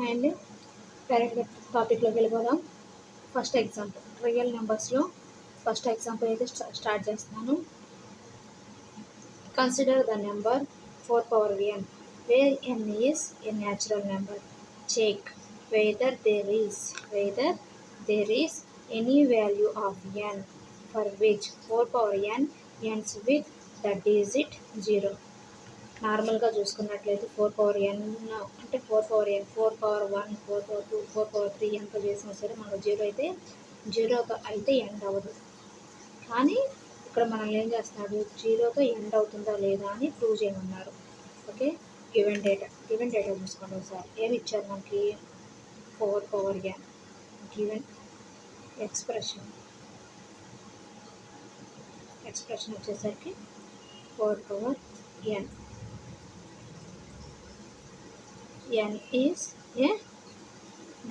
And డైరెక్ట్గా టాపిక్లోకి వెళ్ళిపోదాం. ఫస్ట్ ఎగ్జాంపుల్ రియల్ నెంబర్స్లో ఫస్ట్ ఎగ్జాంపుల్ అయితే స్టార్ట్ చేస్తున్నాను. Consider the number 4 power n where n is a natural number. Check whether there is any value of n for which 4 power n ends with the digit 0. నార్మల్గా చూసుకున్నట్లయితే 4 power ఎన్ అంటే 4 power ఎన్ 4 power 1 4 power 2 4 power 3 ఎంత చేసినా సరే మనకు జీరోతో అయితే end అవ్వదు. కానీ ఇక్కడ మనల్ని ఏం చేస్తున్నాడు, జీరోతో ఎండ్ అవుతుందా లేదా అని ప్రూవ్ చేయమన్నారు. ఓకే, గివెన్ డేటా చూసుకోండి ఒకసారి. ఏమి ఇచ్చారు మనకి, 4 పవర్ ఎన్ గివెన్ ఎక్స్ప్రెషన్ వచ్చేసరికి 4 power n. n is a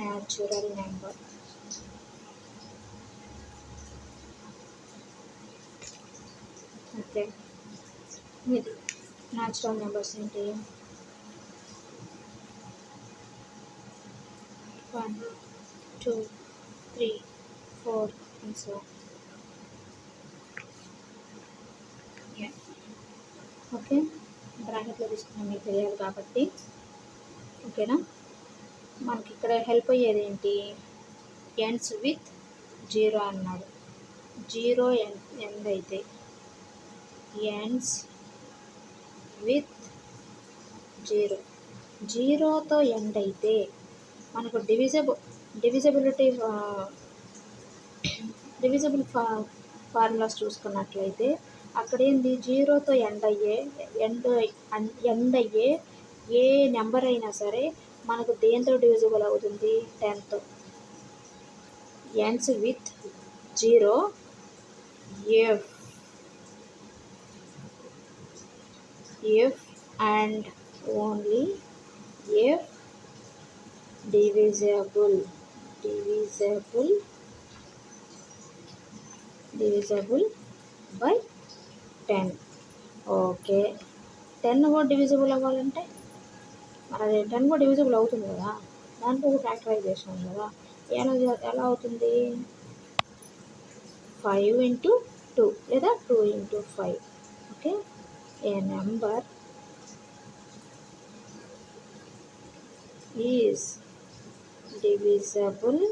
natural number. Okay, ఇది న్యాచురల్ నెంబర్స్ ఏంటి, 1 2 3 4 and so on. ఓకే, బ్రాకెట్లో తీసుకున్నాం మీకు తెలియాలి కాబట్టి. ఓకేనా, మనకి ఇక్కడ హెల్ప్ అయ్యేది ఏంటి, ఎండ్స్ విత్ 0 అన్నాడు. 0 ఎండ్ అయితే ఎండ్స్ విత్ 0, 0తో ఎండ్ అయితే మనకు డివిజబుల్ ఫార్ములాస్ చూసుకున్నట్లయితే అక్కడ ఏంది, 0తో ఎండ్ అయ్యే ఏ నెంబర్ అయినా సరే మనకు దేంతో డివిజిబుల్ అవుతుంది, 10తో. Ends with 0 if and only if divisible by 10. Okay, 10 కూడా డివిజిబుల్ అవ్వాలంటే మరి 10 కూడా డివిజిబుల్ అవుతుంది కదా, దాంట్లో ఒక ఫ్యాక్టరైజేషన్ ఉంది కదా. ఎలా అవుతుంది, 5 into 2 లేదా 2 into 5. Okay, a number is divisible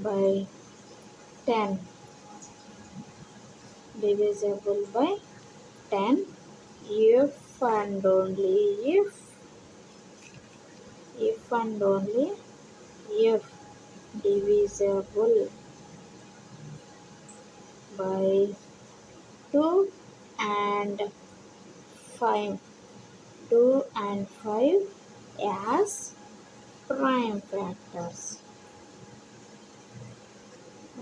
by 10 if and only if divisible by 2 and 5 as prime factors.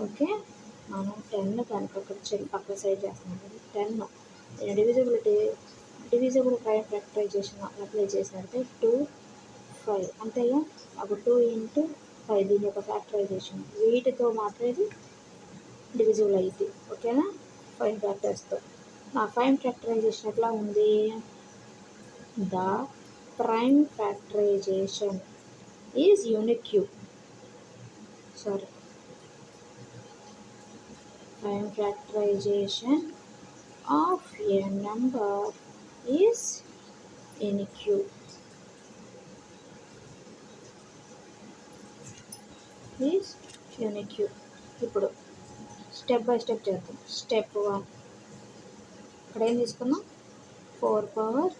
Okay, మనం 10 కనుక పక్క సైడ్ చేస్తున్నాం కదా, 10 డివిజిబుల్ ప్రైమ్ ఫ్యాక్టరైజేషన్ అప్లై చేసినట్టే 2 5 అంతేగా. అప్పుడు 2 into 5 దీని యొక్క ఫ్యాక్టరైజేషన్, వీటితో మాత్రమే డివిజిబుల్ అయ్యింది. ఓకేనా, 5 ఫ్యాక్టర్స్తో. నా 5 ఫ్యాక్టరైజేషన్ ఎట్లా ఉంది, the prime factorisation is unique. Prime factorization of a number is unique. ఇప్పుడు స్టెప్ బై స్టెప్ చేద్దాం. స్టెప్ 1 ఇక్కడ ఏం తీసుకున్నాం, 4 పవర్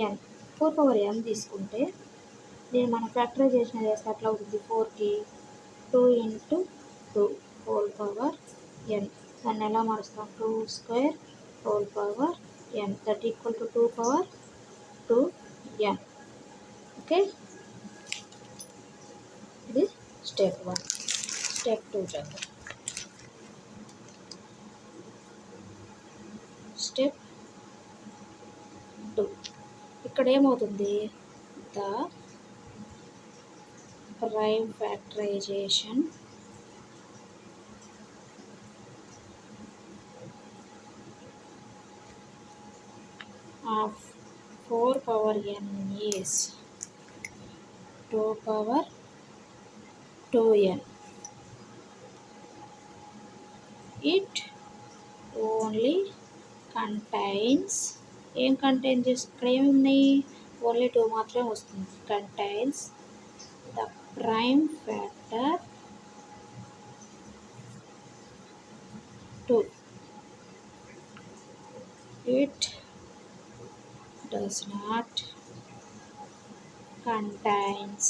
ఎన్. 4 పవర్ ఎన్ తీసుకుంటే దీన్ని మనం ఫ్యాక్టరైజేషన్ చేస్తే అట్లా అవుతుంది, 4కి 2 into 2 హోల్ పవర్ ఎన్. దాన్ని ఎలా మారుస్తాం, 2 square whole power n that equal to 2 power 2 n. Okay, ఇది స్టెప్ 1. స్టెప్ 2 చేద్దాం. స్టెప్ 2 ఇక్కడ ఏమవుతుంది, the prime factorisation of 4 power n is 2 power 2n. It only contains ఏం కంటైన్ చేసి ఇక్కడ ఏమున్నాయి ఓన్లీ 2 మాత్రమే వస్తుంది. Contains the prime factor 2. It does not contains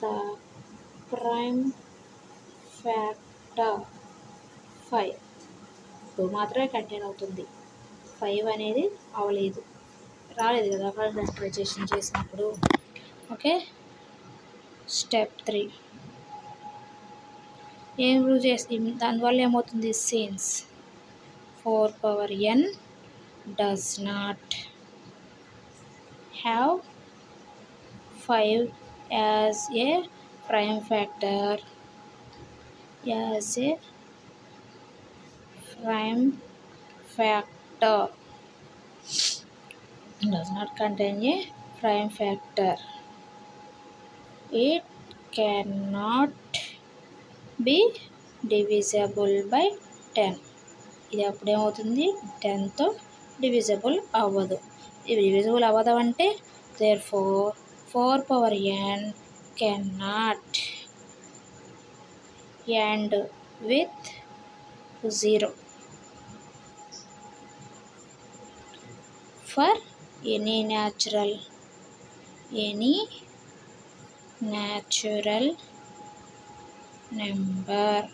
the prime factor 5. 2 మాత్రమే కంటైన్ అవుతుంది, 5 అనేది అవ్వలేదు, రాలేదు కదా ఫ్యాక్టరైజేషన్ చేసినప్పుడు. ఓకే, స్టెప్ 3 ఏం ప్రూవ్ చేసి దానివల్ల ఏమవుతుంది, since 4 power n does not have 5 as a prime factor, does not contain a prime factor. It cannot be divisible by 10. ఇది అప్పుడేమవుతుంది, 10తో డివిజిబుల్ అవ్వదు. ఇది డివిజిబుల్ అవ్వదు అంటే therefore 4 power n cannot end with 0 for any natural number.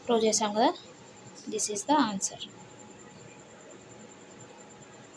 Prove చేసాం కదా, this is the answer.